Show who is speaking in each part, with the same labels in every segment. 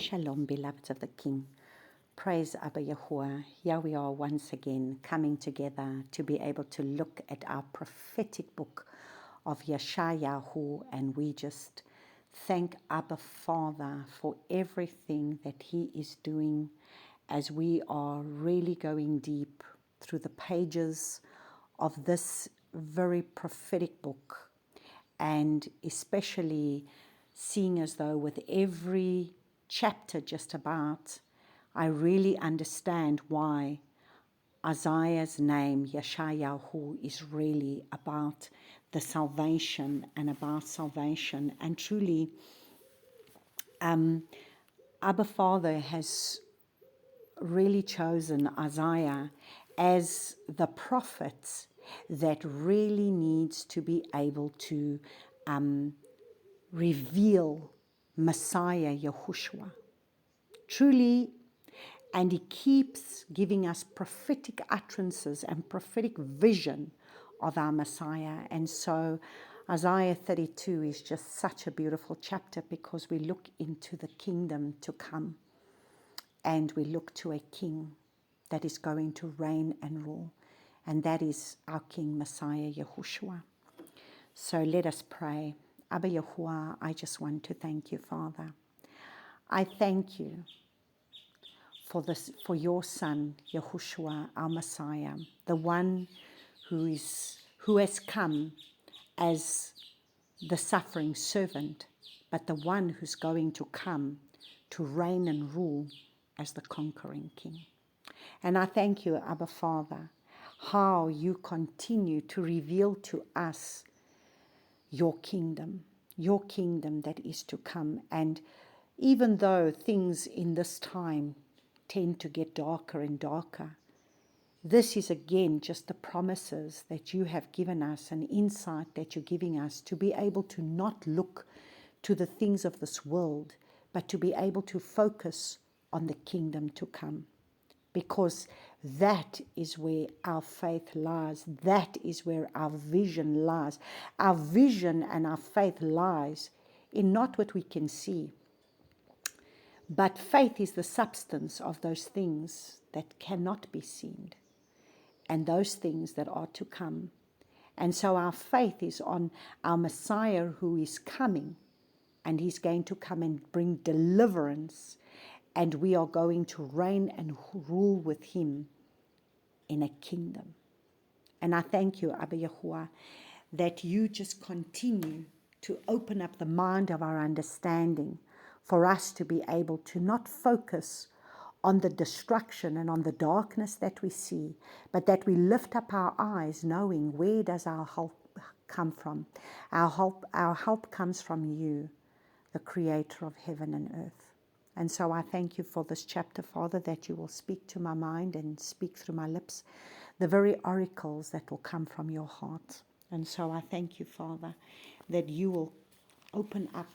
Speaker 1: Shalom, beloveds of the King. Praise Abba Yahuwah. Here we are once again coming together to be able to look at our prophetic book of Yeshayahu, and we just thank Abba Father for everything that He is doing as we are really going deep through the pages of this very prophetic book, and especially seeing as though with every chapter just about, I really understand why Isaiah's name, Yeshayahu, is really about the salvation and about salvation. And truly, Abba Father has really chosen Isaiah as the prophet that really needs to be able to reveal Messiah Yahushua. Truly, and he keeps giving us prophetic utterances and prophetic vision of our Messiah. And so Isaiah 32 is just such a beautiful chapter because we look into the kingdom to come and we look to a king that is going to reign and rule. And that is our King Messiah Yahushua. So let us pray. Abba Yahuwah, I just want to thank you, Father. I thank you for your Son, Yahushua, our Messiah, the one who has come as the suffering servant, but the one who's going to come to reign and rule as the conquering King. And I thank you, Abba Father, how you continue to reveal to us your kingdom that is to come. And even though things in this time tend to get darker and darker, this is again just the promises that you have given us, an insight that you're giving us to be able to not look to the things of this world, but to be able to focus on the kingdom to come. Because that is where our faith lies. That is where our vision lies. Our vision and our faith lies in not what we can see, but faith is the substance of those things that cannot be seen and those things that are to come. And so our faith is on our Messiah who is coming, and he's going to come and bring deliverance, and we are going to reign and rule with him in a kingdom. And I thank you, Abba Yahuwah, that you just continue to open up the mind of our understanding for us to be able to not focus on the destruction and on the darkness that we see, but that we lift up our eyes knowing where does our help come from. Our help comes from you, the creator of heaven and earth. And so I thank you for this chapter, Father, that you will speak to my mind and speak through my lips the very oracles that will come from your heart. And so I thank you, Father, that you will open up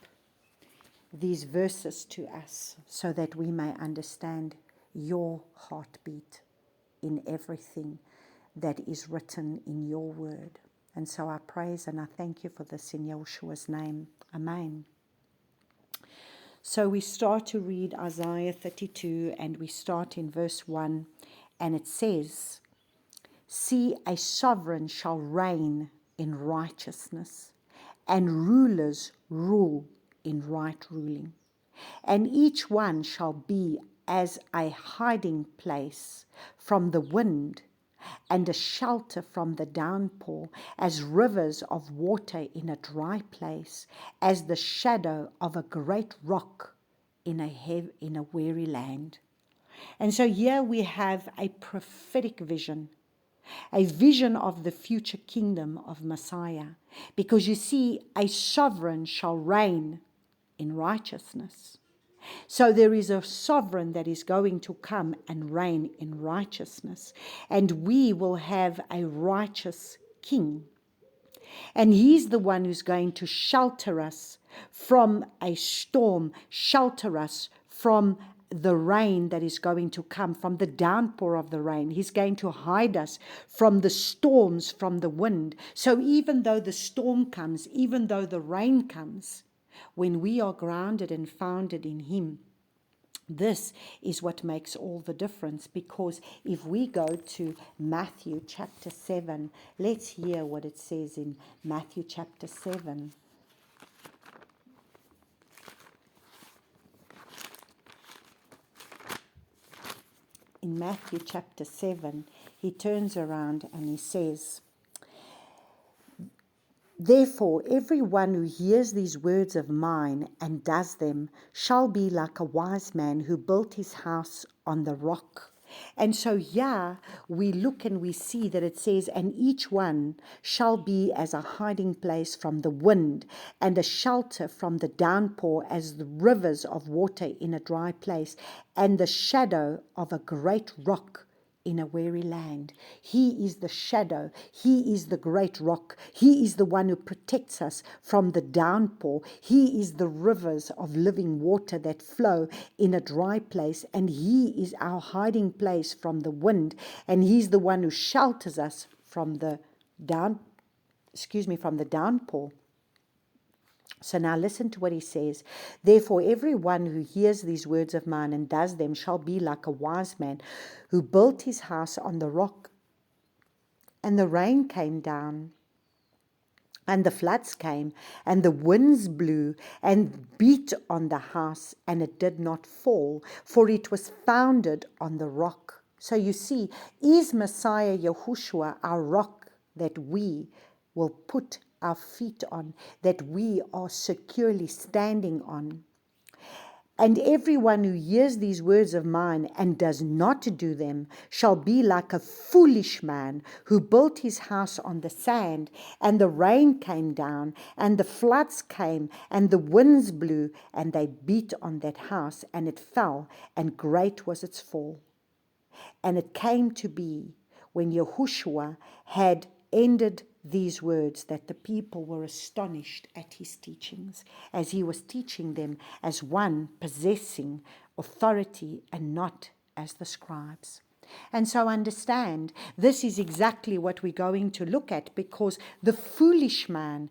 Speaker 1: these verses to us so that we may understand your heartbeat in everything that is written in your word. And so I praise and I thank you for this in Yahushua's name. Amen. So we start to read Isaiah 32, and we start in verse 1, and it says, "See, a sovereign shall reign in righteousness, and rulers rule in right ruling. And each one shall be as a hiding place from the wind, and a shelter from the downpour, as rivers of water in a dry place, as the shadow of a great rock in a weary land." And so here we have a prophetic vision, a vision of the future kingdom of Messiah. Because you see, a sovereign shall reign in righteousness. So there is a sovereign that is going to come and reign in righteousness. And we will have a righteous king. And he's the one who's going to shelter us from a storm, shelter us from the rain that is going to come, from the downpour of the rain. He's going to hide us from the storms, from the wind. So even though the storm comes, even though the rain comes, when we are grounded and founded in him, This is what makes all the difference, because if we go to Matthew chapter 7, let's hear what it says in Matthew chapter 7. In Matthew chapter 7, he turns around and he says, "Therefore, everyone who hears these words of mine and does them shall be like a wise man who built his house on the rock." And so here we look and we see that it says, "And each one shall be as a hiding place from the wind, and a shelter from the downpour, as the rivers of water in a dry place, and the shadow of a great rock in a weary land." He is the shadow. He is the great rock. He is the one who protects us from the downpour. He is the rivers of living water that flow in a dry place, and he is our hiding place from the wind, and he's the one who shelters us from the downpour. So now listen to what he says. "Therefore, everyone who hears these words of mine and does them shall be like a wise man who built his house on the rock. And the rain came down, and the floods came, and the winds blew and beat on the house, and it did not fall, for it was founded on the rock." So you see, is Messiah Yahushua our rock that we will put our feet on, that we are securely standing on? "And everyone who hears these words of mine and does not do them shall be like a foolish man who built his house on the sand, and the rain came down, and the floods came, and the winds blew, and they beat on that house, and it fell, and great was its fall. And it came to be, when Yahushua had ended these words, that the people were astonished at his teachings, as he was teaching them as one possessing authority and not as the scribes." And so understand, this is exactly what we're going to look at, because the foolish man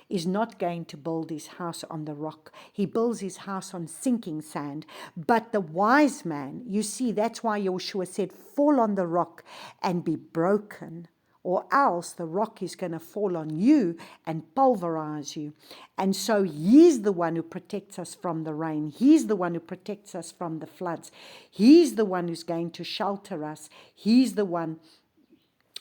Speaker 1: is not going to build his house on the rock. He builds his house on sinking sand. But the wise man, you see, that's why Joshua said, "Fall on the rock and be broken, or else the rock is going to fall on you and pulverize you." And so he's the one who protects us from the rain. He's the one who protects us from the floods. He's the one who's going to shelter us. He's the one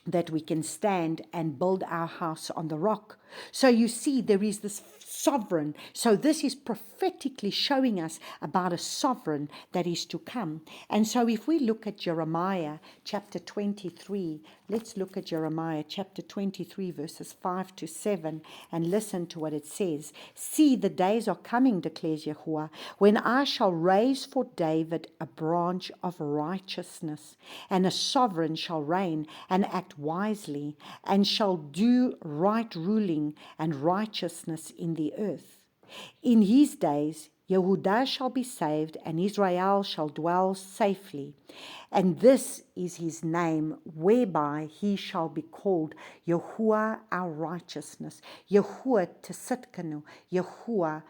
Speaker 1: that we can stand and build our house on the rock. So you see, there is this sovereign. So this is prophetically showing us about a sovereign that is to come. And so if we look at Jeremiah chapter 23, let's look at Jeremiah chapter 23 verses 5 to 7 and listen to what it says. "See, the days are coming, declares Yahuwah, when I shall raise for David a branch of righteousness, and a sovereign shall reign and act wisely, and shall do right ruling and righteousness in the earth. In his days Yehudah shall be saved, and Israel shall dwell safely. And this is his name, whereby he shall be called Yahuwah our righteousness, Yahuwah Tsitkanu, Yahuwah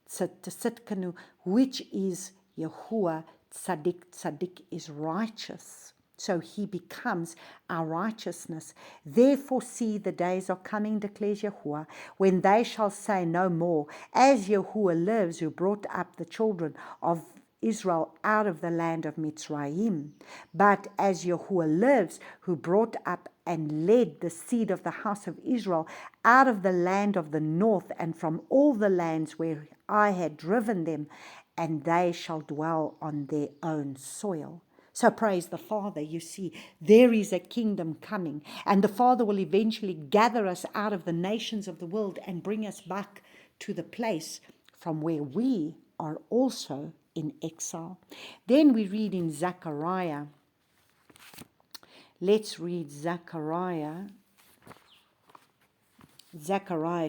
Speaker 1: Tsitkanu, which is Yahuwah Tzadik. Tzadik is righteous. So he becomes our righteousness. Therefore see, the days are coming, declares Yahuwah, when they shall say no more, as Yahuwah lives, who brought up the children of Israel out of the land of Mitzrayim. But as Yahuwah lives, who brought up and led the seed of the house of Israel out of the land of the north, and from all the lands where I had driven them, and they shall dwell on their own soil." So praise the Father. You see, there is a kingdom coming, and the Father will eventually gather us out of the nations of the world and bring us back to the place from where we are also in exile. Then we read in Zechariah. Let's read Zechariah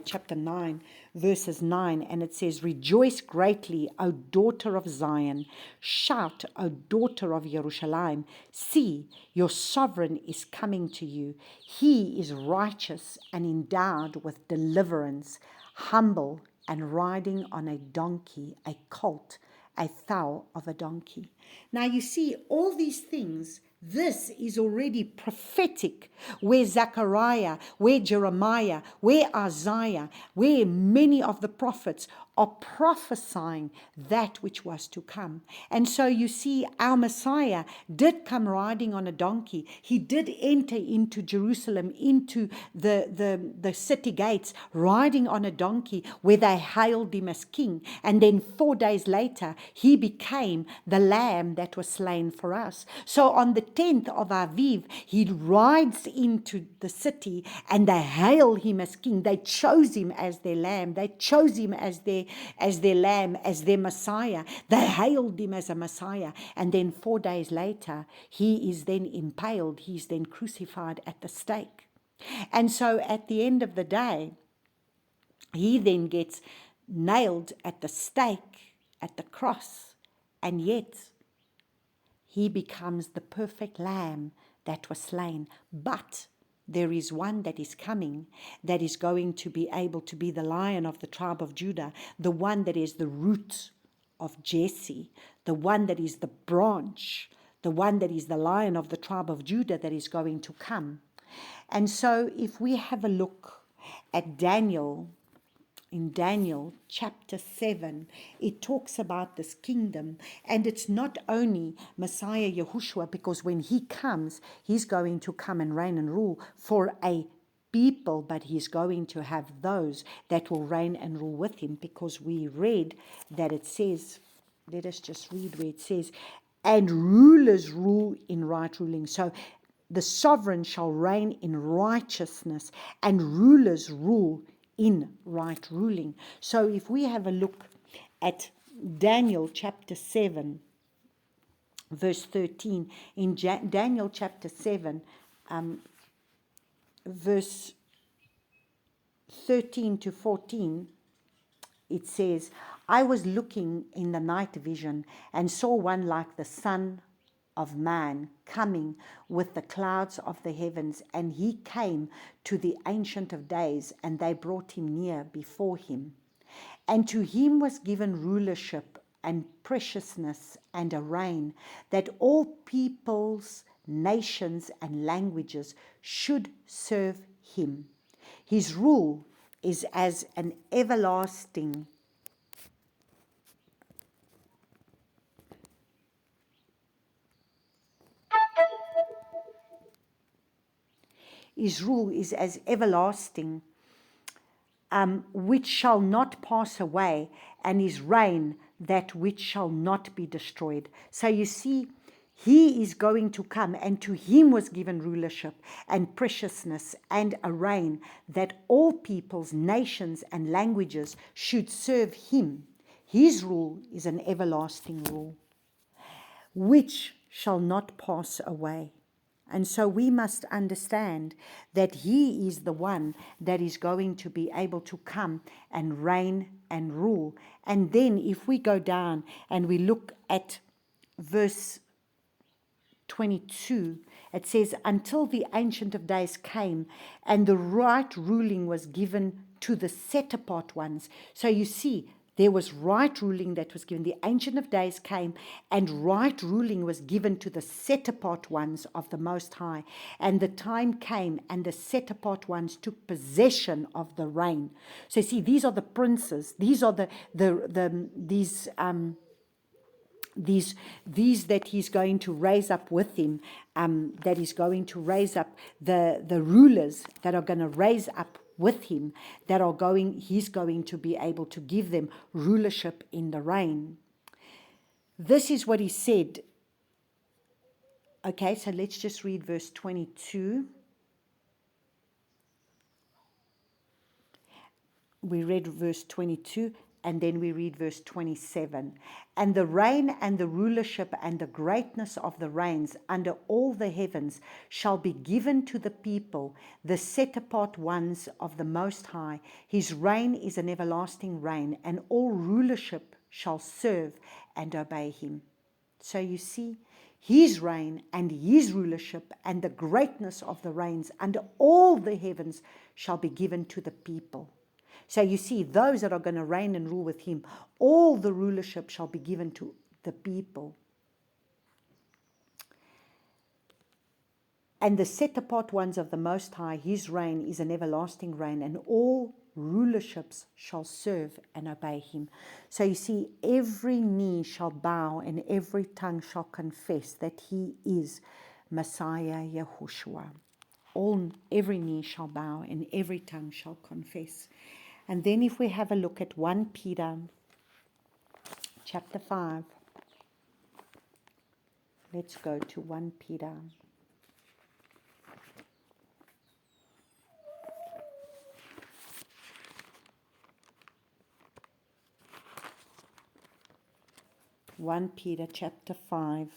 Speaker 1: chapter 9, verses 9, and it says, "Rejoice greatly, O daughter of Zion. Shout, O daughter of Jerusalem. See, your sovereign is coming to you. He is righteous and endowed with deliverance, humble and riding on a donkey, a colt, a foal of a donkey. Now you see, all these things, this is already prophetic, where Zechariah, where Jeremiah, where Isaiah, where many of the prophets are prophesying that which was to come. And so you see, our Messiah did come riding on a donkey. He did enter into Jerusalem, into the city gates, riding on a donkey, where they hailed him as king. And then 4 days later, he became the lamb that was slain for us. So on the 10th of Aviv, he rides into the city and they hail him as king. They chose him as their lamb. They chose him as their lamb, as their Messiah. They hailed him as a Messiah. And then 4 days later, he is then impaled. He's then crucified at the stake. And so at the end of the day, he then gets nailed at the stake, at the cross, and yet he becomes the perfect lamb that was slain. But there is one that is coming that is going to be able to be the Lion of the tribe of Judah, the one that is the root of Jesse, the one that is the branch, the one that is the Lion of the tribe of Judah that is going to come. And so if we have a look at Daniel, in Daniel chapter 7, it talks about this kingdom. And it's not only Messiah Yahushua, because when he comes, he's going to come and reign and rule for a people, but he's going to have those that will reign and rule with him, because we read that it says, let us just read where it says, and rulers rule in right ruling. So the sovereign shall reign in righteousness, and rulers rule in right ruling. So if we have a look at Daniel chapter 7, verse 13, in Daniel chapter 7, verse 13 to 14, it says, I was looking in the night vision and saw one like the Son of Man coming with the clouds of the heavens, and he came to the Ancient of Days, and they brought him near before him. And to him was given rulership and preciousness and a reign, that all peoples, nations, and languages should serve him. His rule is as an everlasting His rule is as everlasting, which shall not pass away, and his reign that which shall not be destroyed. So you see, he is going to come, and to him was given rulership and preciousness and a reign, that all peoples, nations, and languages should serve him. His rule is an everlasting rule, which shall not pass away. And so we must understand that he is the one that is going to be able to come and reign and rule. And then if we go down and we look at verse 22, it says, until the Ancient of Days came and the right ruling was given to the set apart ones. So you see, there was right ruling that was given. The Ancient of Days came, and right ruling was given to the set apart ones of the Most High. And the time came, and the set apart ones took possession of the reign. So you see, these are the princes. These are these that he's going to raise up with him, that he's going to raise up the rulers that are going to raise up with him, he's going to be able to give them rulership in the reign. This is what he said. Okay, so let's just read verse 22. We read verse 22, and then we read verse 27. And the reign and the rulership and the greatness of the reigns under all the heavens shall be given to the people, the set apart ones of the Most High. His reign is an everlasting reign, and all rulership shall serve and obey him. So you see, his reign and his rulership and the greatness of the reigns under all the heavens shall be given to the people. So you see, those that are going to reign and rule with him, all the rulership shall be given to the people. And the set apart ones of the Most High, his reign is an everlasting reign, and all rulerships shall serve and obey him. So you see, every knee shall bow and every tongue shall confess that he is Messiah Yahushua. Every knee shall bow and every tongue shall confess. And then if we have a look at 1 Peter chapter 5, let's go to 1 Peter. Peter chapter 5,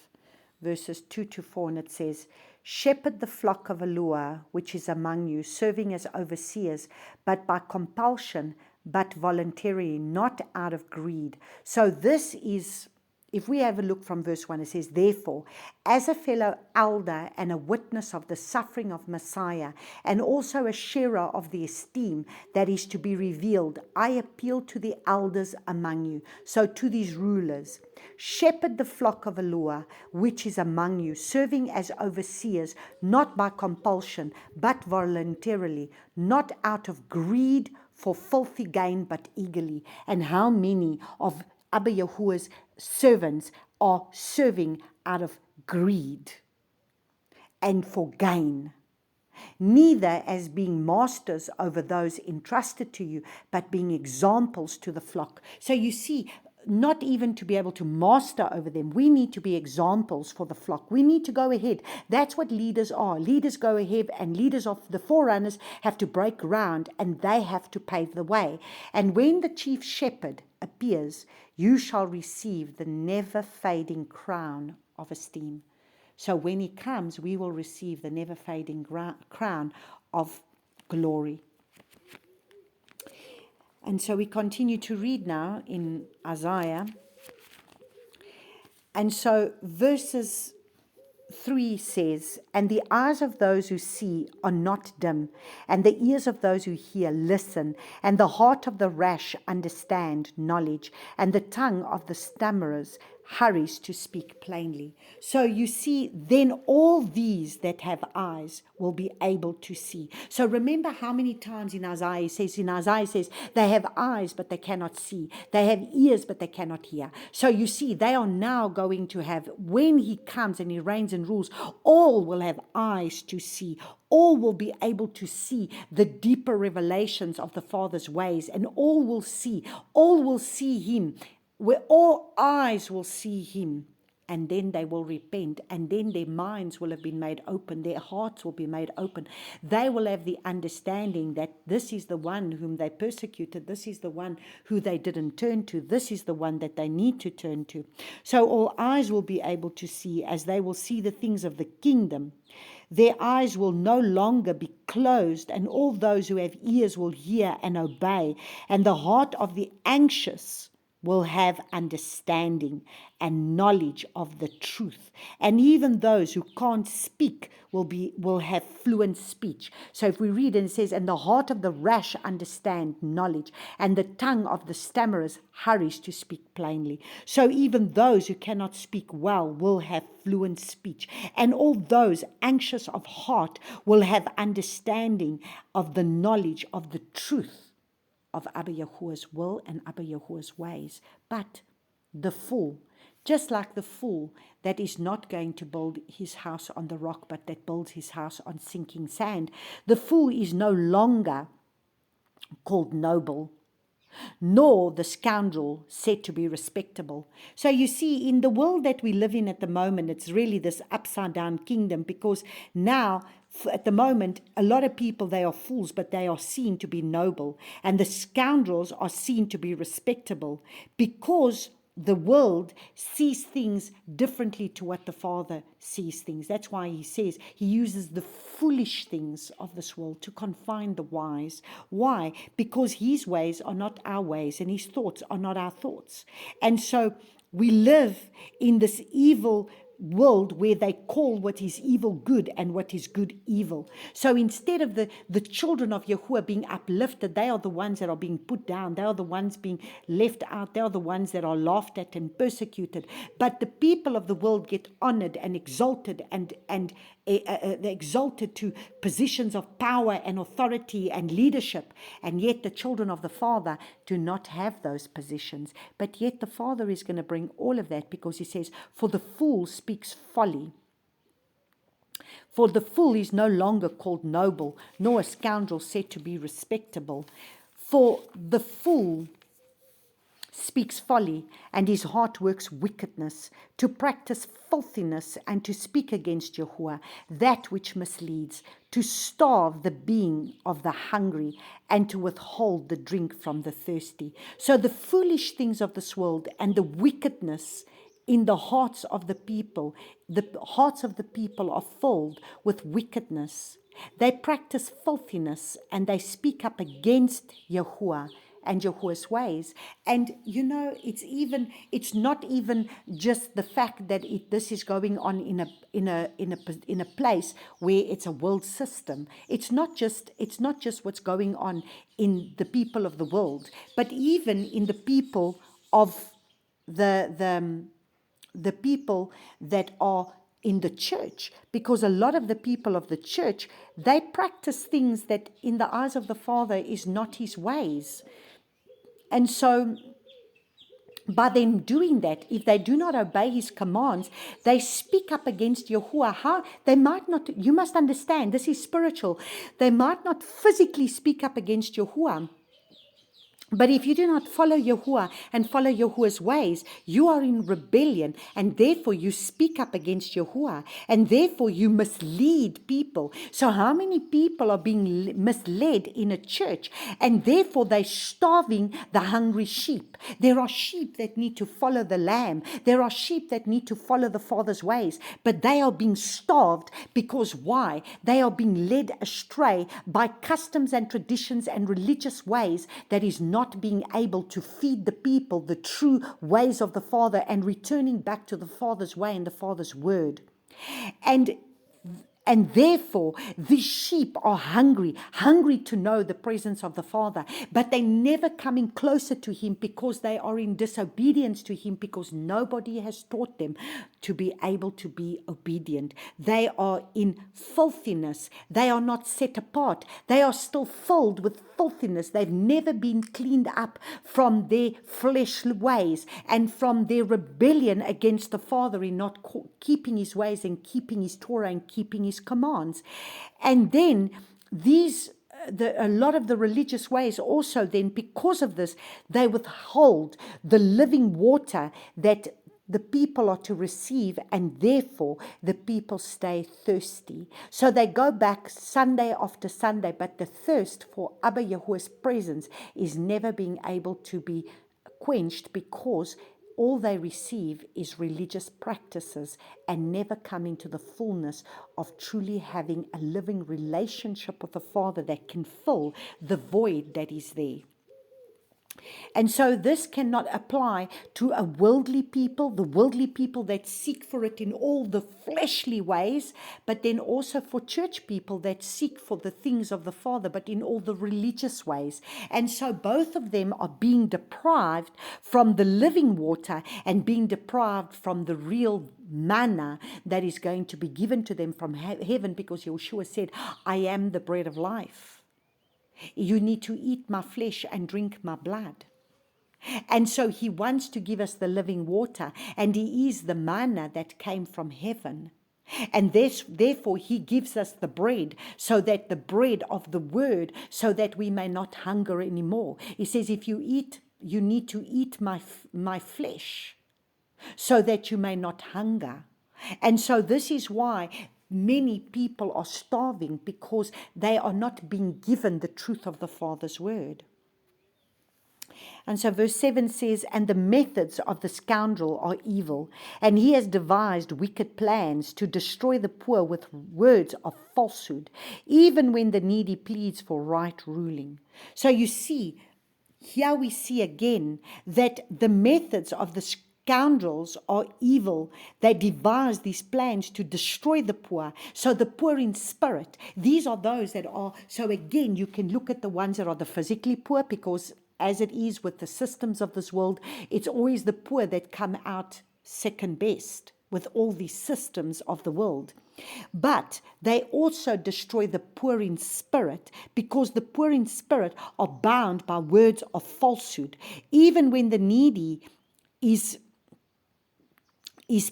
Speaker 1: verses 2 to 4, and it says, "Shepherd the flock of Elohim, which is among you, serving as overseers, but by compulsion, but voluntarily, not out of greed." So this is, if we have a look from verse 1, it says, "Therefore, as a fellow elder and a witness of the suffering of Messiah, and also a sharer of the esteem that is to be revealed, I appeal to the elders among you," so to these rulers, "shepherd the flock of Elohim, which is among you, serving as overseers, not by compulsion, but voluntarily, not out of greed for filthy gain, but eagerly." And how many of Abba Yahuwah's servants are serving out of greed and for gain? "Neither as being masters over those entrusted to you, but being examples to the flock." So you see, not even to be able to master over them. We need to be examples for the flock. We need to go ahead. That's what leaders are. Leaders go ahead, and leaders of the forerunners have to break ground, and they have to pave the way. And when the chief shepherd appears, you shall receive the never-fading crown of esteem. So when he comes, we will receive the never-fading crown of glory. And so we continue to read now in Isaiah. And so verses 3 says, "And the eyes of those who see are not dim, and the ears of those who hear listen, and the heart of the rash understand knowledge, and the tongue of the stammerers hurries to speak plainly." So you see, then all these that have eyes will be able to see. So remember how many times in Isaiah says, they have eyes but they cannot see. They have ears but they cannot hear. So you see, they are now going to have, when he comes and he reigns and rules, all will have eyes to see. All will be able to see the deeper revelations of the Father's ways, and all will see him, where all eyes will see him, and then they will repent, and then their minds will have been made open, their hearts will be made open. They will have the understanding that this is the one whom they persecuted, this is the one who they didn't turn to, this is the one that they need to turn to. So all eyes will be able to see, as they will see the things of the kingdom. Their eyes will no longer be closed, and all those who have ears will hear and obey, and the heart of the anxious will have understanding and knowledge of the truth. And even those who can't speak will have fluent speech. So if we read, and it says, "And the heart of the rash understand knowledge, and the tongue of the stammerers hurries to speak plainly." So even those who cannot speak well will have fluent speech. And all those anxious of heart will have understanding of the knowledge of the truth of Abba Yahuwah's will and Abba Yahuwah's ways. But the fool, just like the fool that is not going to build his house on the rock, but that builds his house on sinking sand, the fool is no longer called noble, nor the scoundrel said to be respectable. So you see, in the world that we live in at the moment, it's really this upside down kingdom, because now at the moment, a lot of people, they are fools, but they are seen to be noble, and the scoundrels are seen to be respectable, because the world sees things differently to what the Father sees things. That's why he says he uses the foolish things of this world to confine the wise. Why? Because his ways are not our ways, and his thoughts are not our thoughts. And so we live in this evil world where they call what is evil good and what is good evil. So instead of the children of Yahuwah being uplifted, they are the ones that are being put down. They are the ones being left out. They are the ones that are laughed at and persecuted. But the people of the world get honored and exalted and they're exalted to positions of power and authority and leadership. And yet the children of the Father do not have those positions. But yet the Father is going to bring all of that, because he says, for the fool speaks folly. For the fool is no longer called noble, nor a scoundrel said to be respectable. For the fool speaks folly, and his heart works wickedness, to practice filthiness and to speak against Yahuwah, that which misleads, to starve the being of the hungry and to withhold the drink from the thirsty. So the foolish things of this world and the wickedness in the hearts of the people are filled with wickedness. They practice filthiness and they speak up against Yahuwah and Yahuwah's ways. And it's not even just the fact that this is going on in a place where it's a world system. It's not just what's going on in the people of the world, but even in the people of the people that are in the church, because a lot of the people of the church, they practice things that in the eyes of the Father is not his ways. And so by them doing that, if they do not obey his commands, they speak up against Yahuwah. How? They might not, you must understand, this is spiritual. They might not physically speak up against Yahuwah, but if you do not follow Yahuwah and follow Yahuwah's ways, you are in rebellion, and therefore you speak up against Yahuwah, and therefore you mislead people. So how many people are being misled in a church, and therefore they're starving the hungry sheep? There are sheep that need to follow the lamb. There are sheep that need to follow the Father's ways, but they are being starved because why? They are being led astray by customs and traditions and religious ways that is not being able to feed the people the true ways of the Father and returning back to the Father's way and the Father's word. And therefore, these sheep are hungry to know the presence of the Father, but they're never coming closer to him because they are in disobedience to him, because nobody has taught them to be able to be obedient. They are in filthiness. They are not set apart. They are still filled with filthiness. They've never been cleaned up from their fleshly ways and from their rebellion against the Father in not keeping his ways and keeping his Torah and keeping his commands. And then a lot of the religious ways also then, because of this, they withhold the living water that the people are to receive, and therefore the people stay thirsty. So they go back Sunday after Sunday, but the thirst for Abba Yahuwah's presence is never being able to be quenched, because all they receive is religious practices and never coming to the fullness of truly having a living relationship with the Father that can fill the void that is there. And so this cannot apply to a worldly people, the worldly people that seek for it in all the fleshly ways, but then also for church people that seek for the things of the Father, but in all the religious ways. And so both of them are being deprived from the living water and being deprived from the real manna that is going to be given to them from heaven, because Yeshua said, I am the bread of life. You need to eat my flesh and drink my blood. And so he wants to give us the living water, and he is the manna that came from heaven. And therefore he gives us the bread, so that the bread of the word, so that we may not hunger anymore. He says, if you eat, you need to eat my flesh, so that you may not hunger. And so this is why many people are starving, because they are not being given the truth of the Father's word. And so verse 7 says, and the methods of the scoundrel are evil, and he has devised wicked plans to destroy the poor with words of falsehood, even when the needy pleads for right ruling. So you see, here we see again that the methods of the scoundrels are evil. They devise these plans to destroy the poor. So the poor in spirit, these are those that are, so again, you can look at the ones that are the physically poor, because as it is with the systems of this world, it's always the poor that come out second best with all these systems of the world. But they also destroy the poor in spirit, because the poor in spirit are bound by words of falsehood. Even when the needy is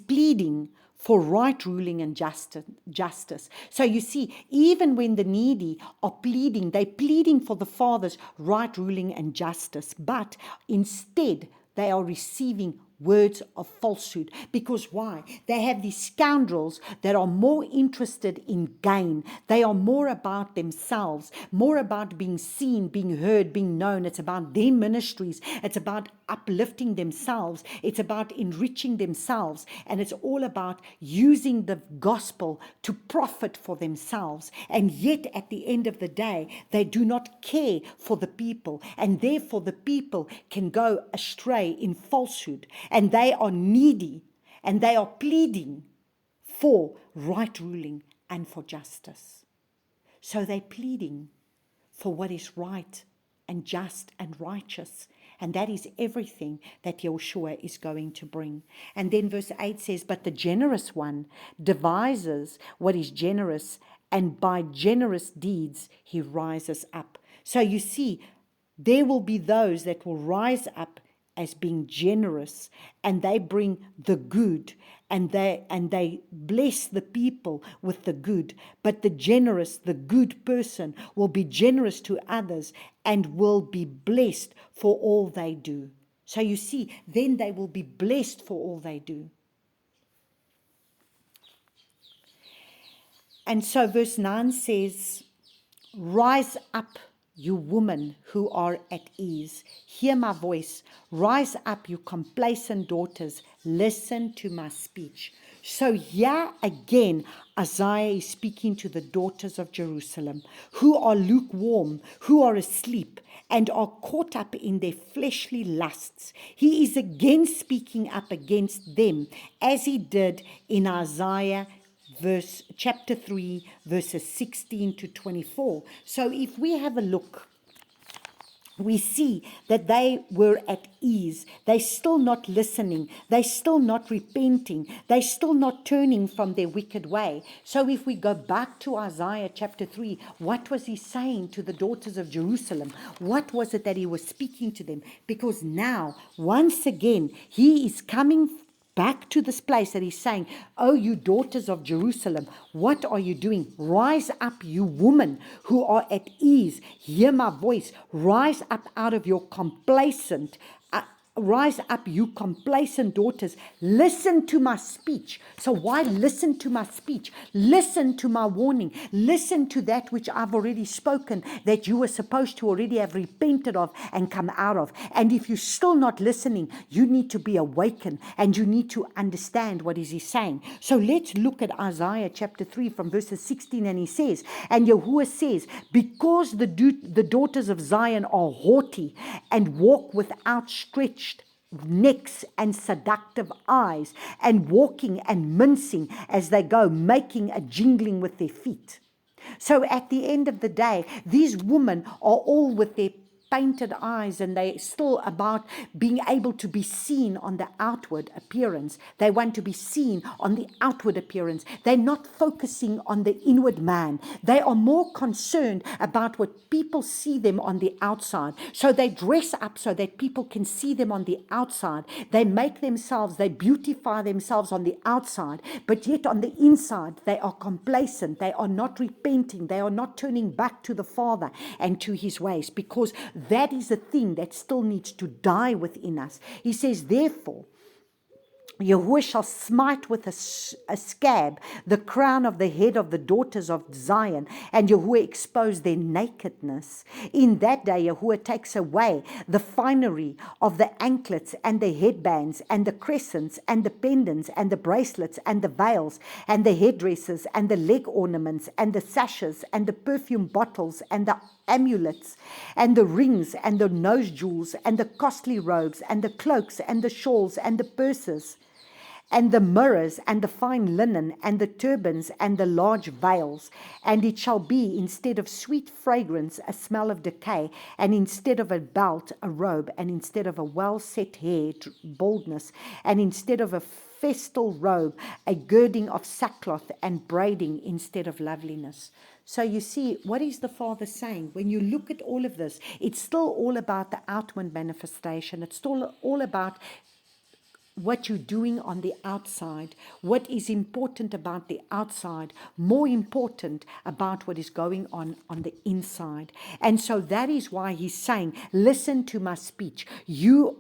Speaker 1: pleading for right ruling and justice. So you see, even when the needy are pleading, they're pleading for the Father's right ruling and justice, but instead they are receiving words of falsehood. Because why? They have these scoundrels that are more interested in gain. They are more about themselves, more about being seen, being heard, being known. It's about their ministries. It's about uplifting themselves. It's about enriching themselves. And it's all about using the gospel to profit for themselves. And yet at the end of the day, they do not care for the people. And therefore the people can go astray in falsehood. And they are needy, and they are pleading for right ruling and for justice. So they're pleading for what is right and just and righteous. And that is everything that Yeshua is going to bring. And then verse 8 says, but the generous one devises what is generous, and by generous deeds he rises up. So you see, there will be those that will rise up as being generous, and they bring the good, and they bless the people with the good. But the generous, the good person will be generous to others and will be blessed for all they do. So you see, then they will be blessed for all they do. And so verse 9 says, rise up, you women who are at ease. Hear my voice. Rise up, you complacent daughters. Listen to my speech. So here again, Isaiah is speaking to the daughters of Jerusalem, who are lukewarm, who are asleep, and are caught up in their fleshly lusts. He is again speaking up against them, as he did in Isaiah chapter 3, verses 16 to 24. So if we have a look, we see that they were at ease. They're still not listening. They're still not repenting. They're still not turning from their wicked way. So if we go back to Isaiah chapter 3, what was he saying to the daughters of Jerusalem? What was it that he was speaking to them? Because now, once again, he is coming back to this place that he's saying, oh, you daughters of Jerusalem, what are you doing? Rise up, you women who are at ease. Hear my voice. Rise up out of your rise up, you complacent daughters. Listen to my speech. So why listen to my speech? Listen to my warning. Listen to that which I've already spoken, that you were supposed to already have repented of and come out of. And if you're still not listening, you need to be awakened and you need to understand what is he saying. So let's look at Isaiah chapter 3 from verses 16, and he says, and Yahuwah says, because the daughters of Zion are haughty and walk with outstretched necks and seductive eyes, and walking and mincing as they go, making a jingling with their feet. So at the end of the day, these women are all with their painted eyes, and they're still about being able to be seen on the outward appearance. They want to be seen on the outward appearance. They're not focusing on the inward man. They are more concerned about what people see them on the outside. So they dress up so that people can see them on the outside. They they beautify themselves on the outside, but yet on the inside, they are complacent. They are not repenting. They are not turning back to the Father and to his ways, because that is a thing that still needs to die within us. He says, therefore, Yahuwah shall smite with a scab the crown of the head of the daughters of Zion, and Yahuwah expose their nakedness. In that day, Yahuwah takes away the finery of the anklets and the headbands and the crescents and the pendants and the bracelets and the veils and the headdresses and the leg ornaments and the sashes and the perfume bottles and the amulets, and the rings, and the nose jewels, and the costly robes, and the cloaks, and the shawls, and the purses, and the mirrors, and the fine linen, and the turbans, and the large veils. And it shall be, instead of sweet fragrance, a smell of decay, and instead of a belt, a robe, and instead of a well-set hair, baldness, and instead of a festal robe, a girding of sackcloth, and braiding instead of loveliness. So you see, what is the Father saying? When you look at all of this, it's still all about the outward manifestation. It's still all about what you're doing on the outside, what is important about the outside, more important about what is going on the inside. And so that is why he's saying, listen to my speech. You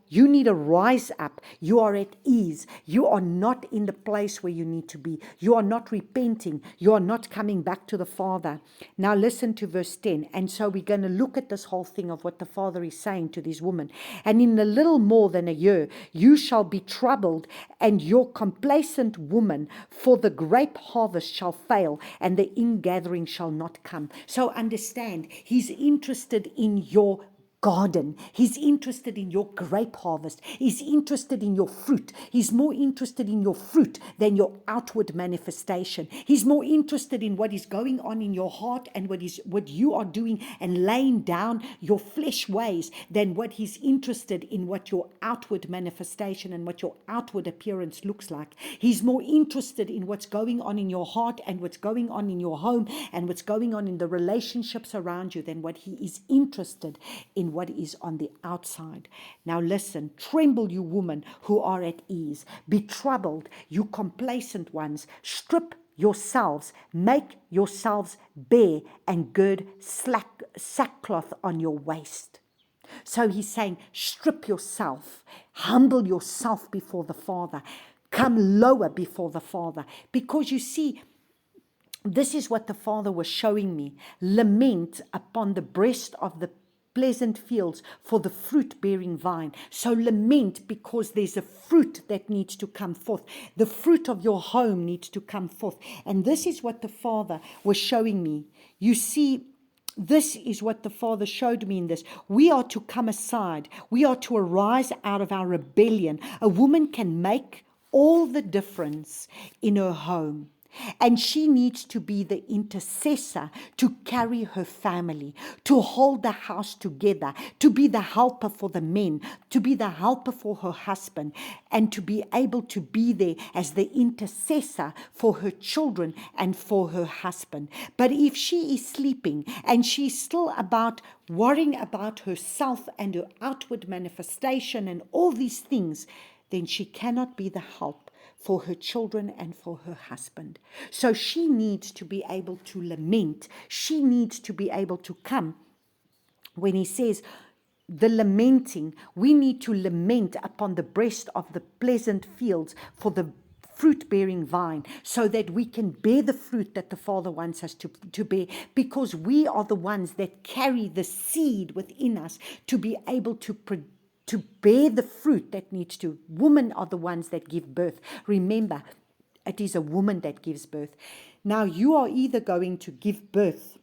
Speaker 1: need to rise up. You are at ease. You are not in the place where you need to be. You are not repenting. You are not coming back to the Father. Now listen to verse 10. And so we're going to look at this whole thing of what the Father is saying to this woman. And in a little more than a year, you shall be troubled, and your complacent woman, for the grape harvest shall fail, and the ingathering shall not come. So understand, he's interested in your garden. He's interested in your grape harvest. He's interested in your fruit. He's more interested in your fruit than your outward manifestation. He's more interested in what is going on in your heart and what you are doing and laying down your flesh ways than what he's interested in what your outward manifestation and what your outward appearance looks like. He's more interested in what's going on in your heart and what's going on in your home and what's going on in the relationships around you than what he is interested in what is on the outside. Now listen, tremble, you women who are at ease. Be troubled, you complacent ones. Strip yourselves, make yourselves bare, and gird sackcloth on your waist. So he's saying, strip yourself, humble yourself before the Father, come lower before the Father. Because you see, this is what the Father was showing me. Lament upon the breast of the pleasant fields for the fruit-bearing vine. So lament because there's a fruit that needs to come forth. The fruit of your home needs to come forth. And this is what the Father was showing me. You see, this is what the Father showed me in this. We are to come aside. We are to arise out of our rebellion. A woman can make all the difference in her home. And she needs to be the intercessor to carry her family, to hold the house together, to be the helper for the men, to be the helper for her husband, and to be able to be there as the intercessor for her children and for her husband. But if she is sleeping and she's still about worrying about herself and her outward manifestation and all these things, then she cannot be the help for her children and for her husband. So she needs to be able to lament. She needs to be able to come. When he says the lamenting, we need to lament upon the breast of the pleasant fields for the fruit-bearing vine, so that we can bear the fruit that the Father wants us to bear, because we are the ones that carry the seed within us to be able to bear the fruit that needs to. Women are the ones that give birth. Remember, it is a woman that gives birth. Now, you are either going to give birth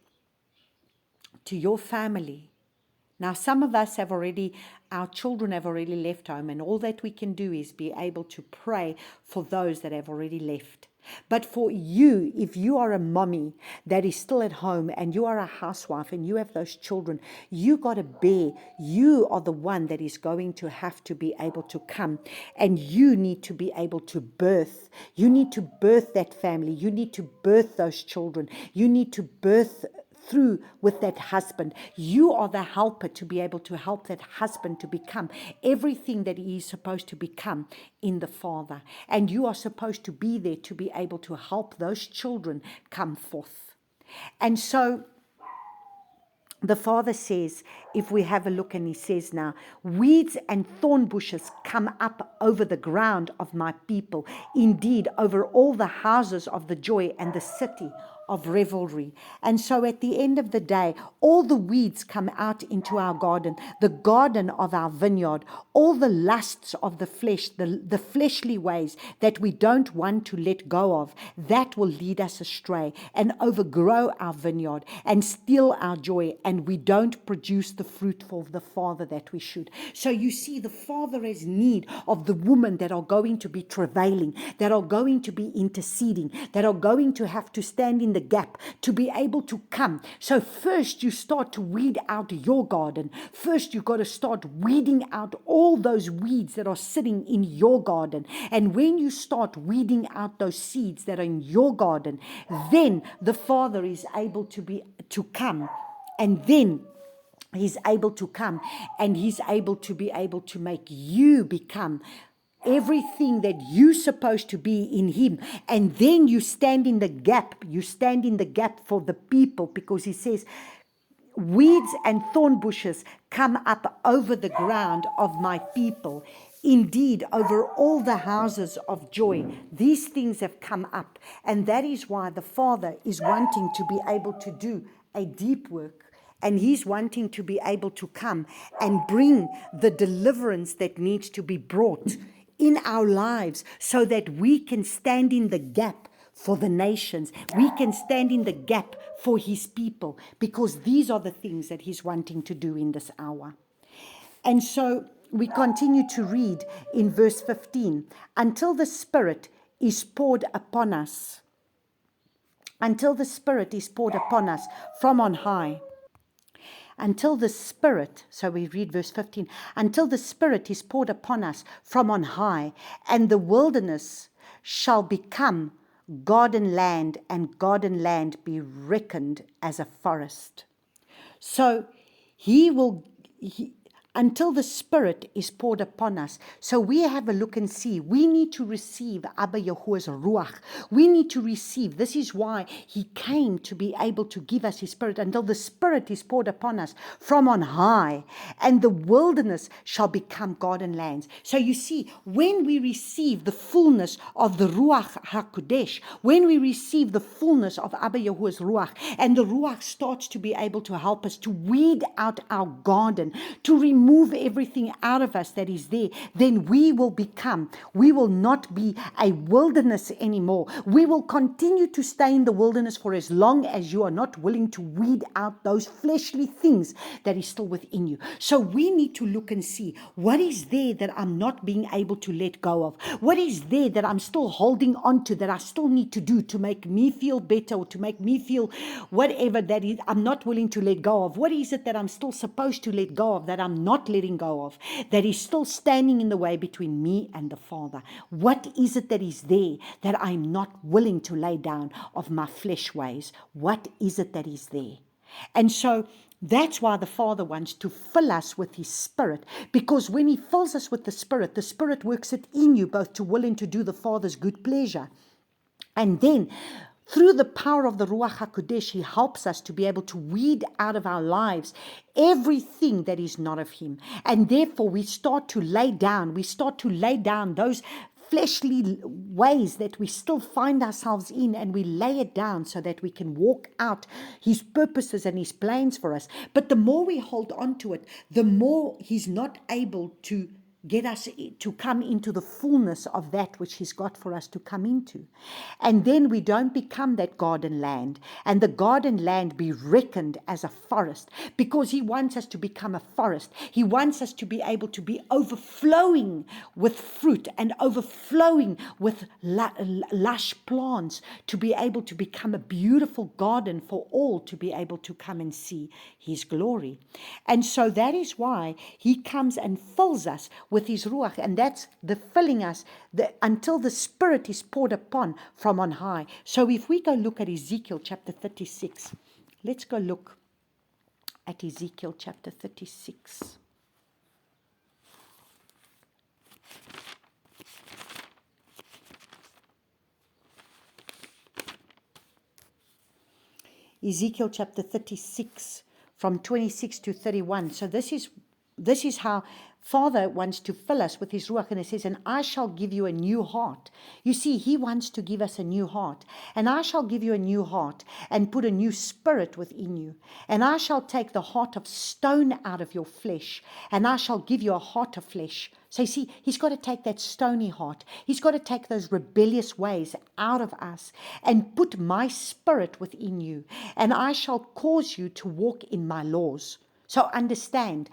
Speaker 1: to your family. Now, some of us our children have already left home, and all that we can do is be able to pray for those that have already left. But for you, if you are a mommy that is still at home and you are a housewife and you have those children, you got to bear. You are the one that is going to have to be able to come, and you need to be able to birth. You need to birth that family. You need to birth those children. You need to birth through with that husband. You are the helper to be able to help that husband to become everything that he is supposed to become in the Father. And you are supposed to be there to be able to help those children come forth. And so the Father says, if we have a look, and he says now, weeds and thorn bushes come up over the ground of my people, indeed over all the houses of the joy and the city of revelry. And so at the end of the day, all the weeds come out into our garden, the garden of our vineyard, all the lusts of the flesh, the fleshly ways that we don't want to let go of, that will lead us astray and overgrow our vineyard and steal our joy, and we don't produce the fruit for the Father that we should. So you see, the Father has need of the women that are going to be travailing, that are going to be interceding, that are going to have to stand in the gap to be able to come. So first you start to weed out your garden. First you've got to start weeding out all those weeds that are sitting in your garden. And when you start weeding out those seeds that are in your garden, then the Father is able to come, and then He's able to come, and He's able to be able to make you become everything that you're supposed to be in Him. And then you stand in the gap. You stand in the gap for the people, because He says, weeds and thorn bushes come up over the ground of my people. Indeed, over all the houses of joy, these things have come up. And that is why the Father is wanting to be able to do a deep work. And He's wanting to be able to come and bring the deliverance that needs to be brought in our lives, so that we can stand in the gap for the nations. We can stand in the gap for His people, because these are the things that He's wanting to do in this hour. And so we continue to read in verse 15, until the Spirit is poured upon us. Until the Spirit is poured upon us from on high. Until the Spirit, so we read verse 15, until the Spirit is poured upon us from on high, and the wilderness shall become garden land, and garden land be reckoned as a forest. So until the Spirit is poured upon us. So we have a look and see. We need to receive Abba Yahuwah's Ruach. We need to receive. This is why He came, to be able to give us His Spirit, until the Spirit is poured upon us from on high, and the wilderness shall become garden lands. So you see, when we receive the fullness of the Ruach HaKodesh, when we receive the fullness of Abba Yahuwah's Ruach, and the Ruach starts to be able to help us to weed out our garden, to remove everything out of us that is there, then we will not be a wilderness anymore. We will continue to stay in the wilderness for as long as you are not willing to weed out those fleshly things that is still within you. So we need to look and see, what is there that I'm not being able to let go of? What is there that I'm still holding on to, that I still need to do to make me feel better, or to make me feel whatever that is I'm not willing to let go of? What is it that I'm still supposed to let go of, that I'm not letting go of, that is still standing in the way between me and the Father? What is it that is there that I'm not willing to lay down of my flesh ways? What is it that is there? And so that's why the Father wants to fill us with His Spirit, because when He fills us with the Spirit works it in you both to will and to do the Father's good pleasure. And then through the power of the Ruach HaKodesh, He helps us to be able to weed out of our lives everything that is not of Him. And therefore we start to lay down those fleshly ways that we still find ourselves in, and we lay it down so that we can walk out His purposes and His plans for us. But the more we hold on to it, the more He's not able to get us to come into the fullness of that which He's got for us to come into. And then we don't become that garden land, and the garden land be reckoned as a forest, because He wants us to become a forest. He wants us to be able to be overflowing with fruit and overflowing with lush plants, to be able to become a beautiful garden for all to be able to come and see His glory. And so that is why He comes and fills us with His Ruach, and that's the filling us until the Spirit is poured upon from on high. So if we go look at Ezekiel chapter 36, let's go look at Ezekiel chapter 36. Ezekiel chapter 36 from 26 to 31. So this is how Father wants to fill us with his Ruach, and it says, and I shall give you a new heart. You see, he wants to give us a new heart. And I shall give you a new heart and put a new spirit within you. And I shall take the heart of stone out of your flesh, and I shall give you a heart of flesh. So you see, he's got to take that stony heart. He's got to take those rebellious ways out of us and put my spirit within you. And I shall cause you to walk in my laws. So understand,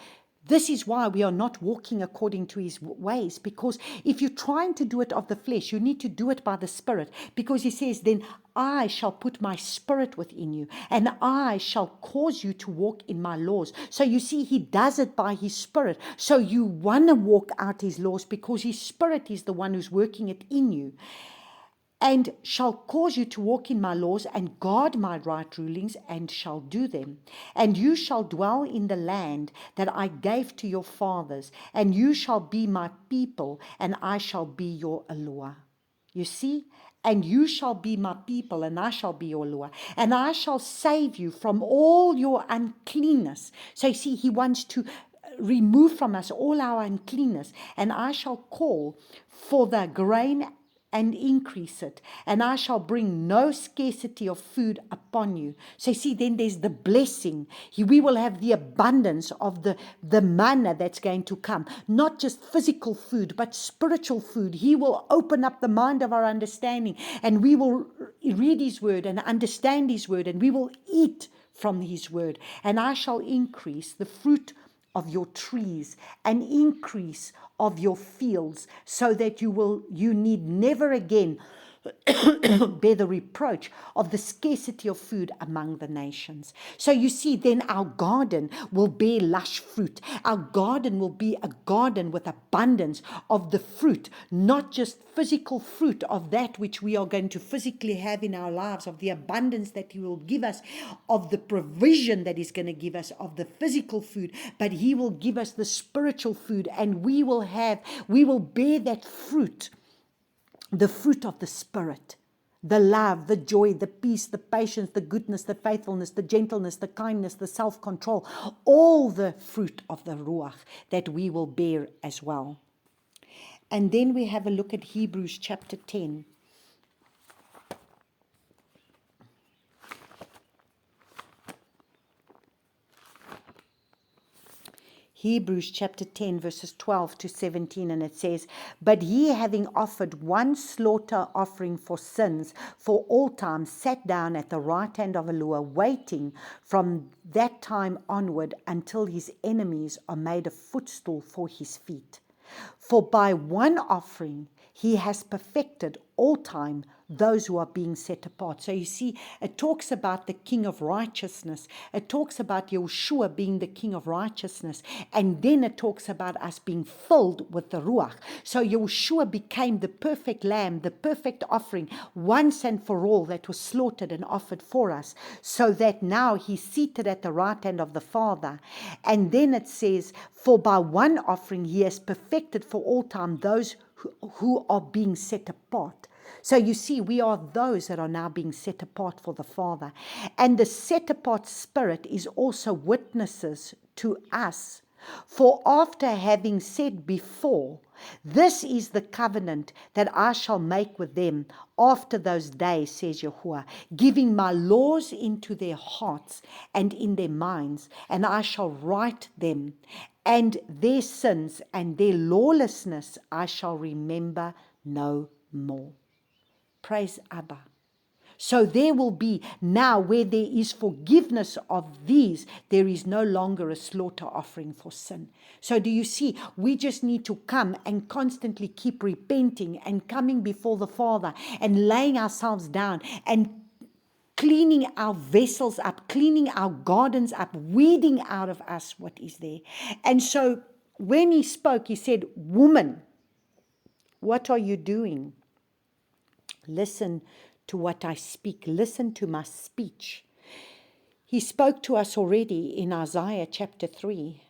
Speaker 1: this is why we are not walking according to his ways, because if you're trying to do it of the flesh, you need to do it by the Spirit, because he says, then I shall put my spirit within you, and I shall cause you to walk in my laws. So you see, he does it by his Spirit. So you want to walk out his laws because his Spirit is the one who's working it in you. And shall cause you to walk in my laws and guard my right rulings, and shall do them. And you shall dwell in the land that I gave to your fathers, and you shall be my people, and I shall be your Eloah. You see? And you shall be my people, and I shall be your Eloah. And I shall save you from all your uncleanness. So you see, he wants to remove from us all our uncleanness. And I shall call for the grain and increase it, and I shall bring no scarcity of food upon you. So you see, then there's the blessing. We will have the abundance of the manna that's going to come. Not just physical food, but spiritual food. He will open up the mind of our understanding, and we will read his word and understand his word, and we will eat from his word. And I shall increase the fruit of your trees and increase of your fields, so that you need never again bear the reproach of the scarcity of food among the nations. So you see, then our garden will bear lush fruit. Our garden will be a garden with abundance of the fruit, not just physical fruit of that which we are going to physically have in our lives, of the abundance that he will give us, of the provision that he's going to give us, of the physical food, but he will give us the spiritual food, and we will bear that fruit, the fruit of the Spirit, the love, the joy, the peace, the patience, the goodness, the faithfulness, the gentleness, the kindness, the self-control, all the fruit of the Ruach that we will bear as well. And then we have a look at Hebrews chapter 10. Hebrews chapter 10 verses 12 to 17, and it says, but he, having offered one slaughter offering for sins for all time, sat down at the right hand of Eloah, waiting from that time onward until his enemies are made a footstool for his feet. For by one offering he has perfected all time those who are being set apart. So you see, it talks about the King of Righteousness. It talks about Yeshua being the King of Righteousness. And then it talks about us being filled with the Ruach. So Yeshua became the perfect lamb, the perfect offering, once and for all, that was slaughtered and offered for us, so that now he's seated at the right hand of the Father. And then it says, for by one offering he has perfected for all time those who are being set apart. So you see, we are those that are now being set apart for the Father. And the set apart Spirit is also witnesses to us. For after having said before, this is the covenant that I shall make with them after those days, says Yahuwah, giving my laws into their hearts and in their minds, and I shall write them, and their sins and their lawlessness I shall remember no more. Praise Abba. So there will be now, where there is forgiveness of these, there is no longer a slaughter offering for sin. So do you see, we just need to come and constantly keep repenting and coming before the Father and laying ourselves down and cleaning our vessels up, cleaning our gardens up, weeding out of us what is there. And so when he spoke, he said, woman, what are you doing? Listen to what I speak. Listen to my speech. He spoke to us already in Isaiah chapter 3.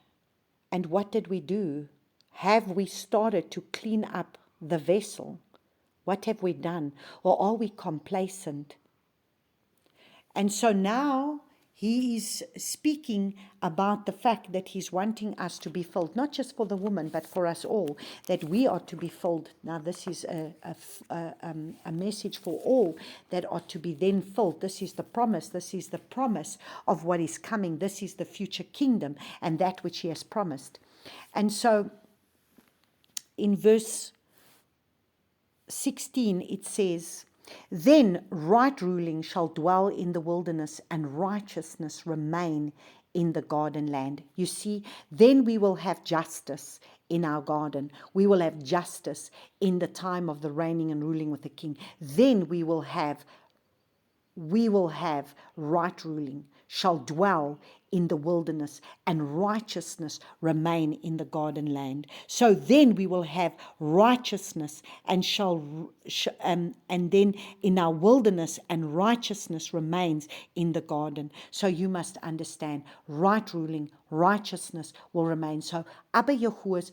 Speaker 1: And what did we do? Have we started to clean up the vessel? What have we done? Or are we complacent? And so now He is speaking about the fact that he's wanting us to be filled, not just for the woman, but for us all, that we are to be filled. Now, this is a message for all that are to be then filled. This is the promise. This is the promise of what is coming. This is the future kingdom and that which he has promised. And so in verse 16, it says, then right ruling shall dwell in the wilderness, and righteousness remain in the garden land. You see, then we will have justice in our garden. We will have justice in the time of the reigning and ruling with the king. Then we will have right ruling shall dwell in the wilderness, and righteousness remain in the garden land. So then we will have righteousness and and then in our wilderness, and righteousness remains in the garden. So you must understand, right ruling, righteousness will remain. So Abba Yahuwah's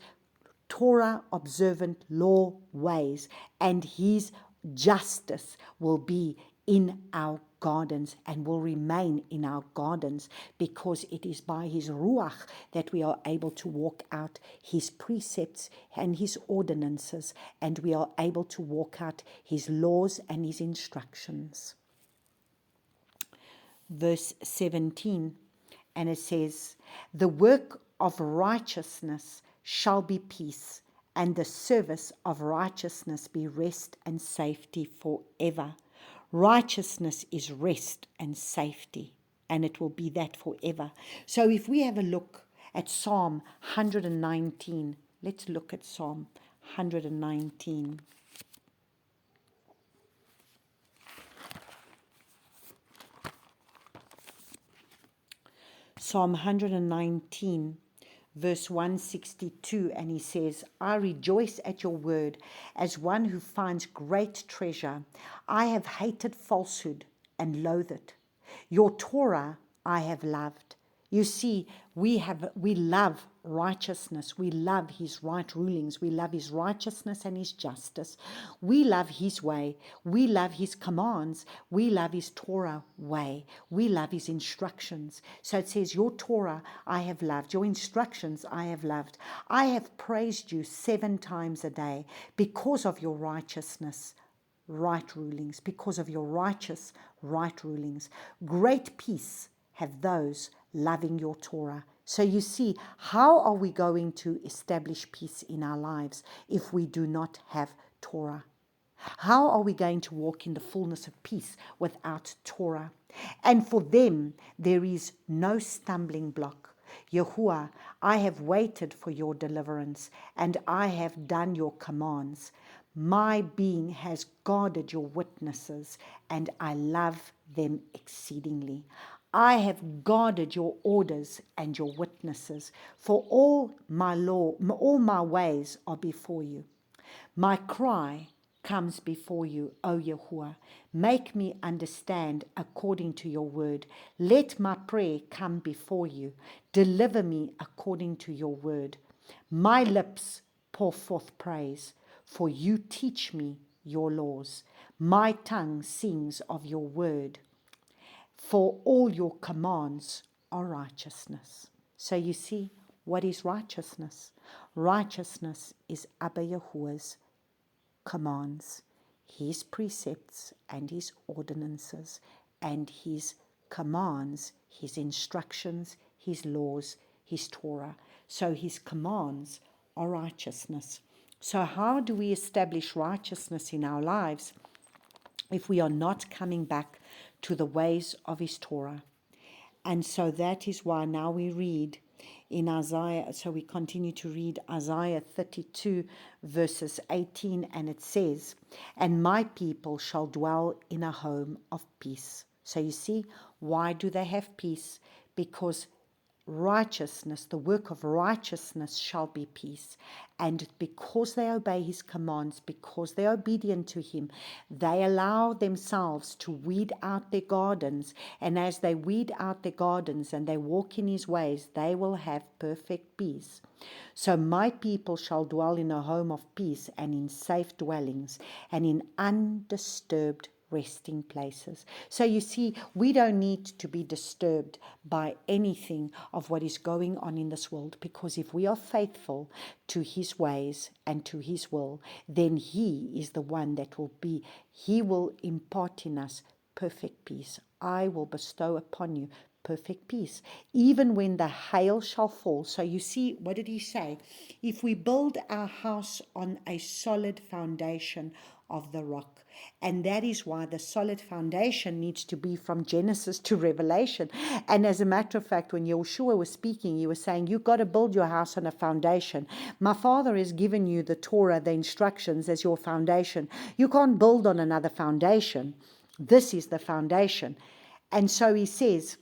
Speaker 1: Torah observant law ways and his justice will be in our gardens and will remain in our gardens, because it is by his ruach that we are able to walk out his precepts and his ordinances, and we are able to walk out his laws and his instructions. Verse 17, and it says, the work of righteousness shall be peace, and the service of righteousness be rest and safety forever. Righteousness is rest and safety, and it will be that forever. So if we have a look at Psalm 119, let's look at Psalm 119. Psalm 119, verse 162, and he says, I rejoice at your word as one who finds great treasure. I have hated falsehood and loathe it. Your Torah I have loved. You see, we love righteousness. We love his right rulings. We love his righteousness and his justice. We love his way. We love his commands. We love his Torah way. We love his instructions. So it says, your Torah I have loved. Your instructions I have loved. I have praised you 7 times a day because of your righteousness. Right rulings, because of your righteous right rulings. Great peace have those loving your Torah. So you see, how are we going to establish peace in our lives if we do not have Torah? How are we going to walk in the fullness of peace without Torah? And for them, there is no stumbling block. Yahuwah, I have waited for your deliverance, and I have done your commands. My being has guarded your witnesses, and I love them exceedingly. I have guarded your orders and your witnesses, for all my ways are before you. My cry comes before you, O Yahuwah. Make me understand according to your word. Let my prayer come before you. Deliver me according to your word. My lips pour forth praise, for you teach me your laws. My tongue sings of your word, for all your commands are righteousness. So you see, what is righteousness? Righteousness is Abba Yahuwah's commands, his precepts and his ordinances, and his commands, his instructions, his laws, his Torah. So his commands are righteousness. So how do we establish righteousness in our lives if we are not coming back to the ways of his Torah? And so that is why now we read in Isaiah, so we continue to read Isaiah 32 verses 18, and it says, and my people shall dwell in a home of peace. So you see, why do they have peace? Because righteousness, the work of righteousness shall be peace. And because they obey his commands, because they're obedient to him, they allow themselves to weed out their gardens. And as they weed out their gardens and they walk in his ways, they will have perfect peace. So my people shall dwell in a home of peace and in safe dwellings and in undisturbed resting places. So you see, we don't need to be disturbed by anything of what is going on in this world, because if we are faithful to his ways and to his will, then he is the one that he will impart in us perfect peace. I will bestow upon you perfect peace, even when the hail shall fall. So you see, what did he say? If we build our house on a solid foundation of the rock, and that is why the solid foundation needs to be from Genesis to Revelation. And as a matter of fact, when Yeshua was speaking, he was saying, you've got to build your house on a foundation. My Father has given you the Torah, the instructions, as your foundation. You can't build on another foundation. This is the foundation. And so he says,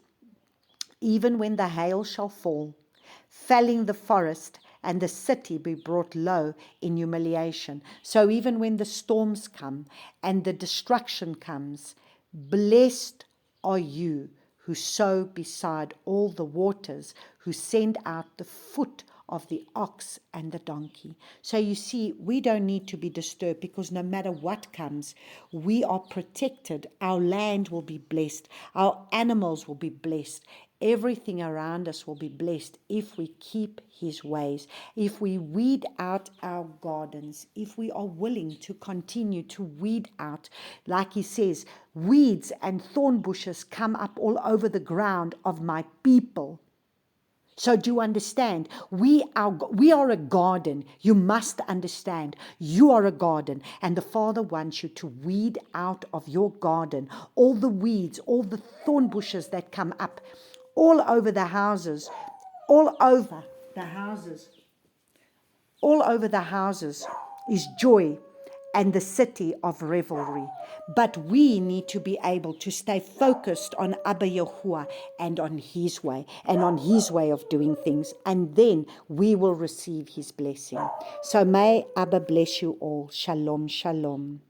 Speaker 1: even when the hail shall fall, felling the forest, and the city be brought low in humiliation. So even when the storms come and the destruction comes, blessed are you who sow beside all the waters, who send out the foot of the ox and the donkey. So you see, we don't need to be disturbed, because no matter what comes, we are protected. Our land will be blessed. Our animals will be blessed. Everything around us will be blessed if we keep his ways, if we weed out our gardens, if we are willing to continue to weed out, like he says, weeds and thorn bushes come up all over the ground of my people. So do you understand? We are a garden. You must understand. You are a garden, and the Father wants you to weed out of your garden all the weeds, all the thorn bushes that come up all over the houses, all over the houses. All over the houses is joy and the city of revelry. But we need to be able to stay focused on Abba Yahuwah and on his way and on his way of doing things. And then we will receive his blessing. So may Abba bless you all. Shalom, shalom.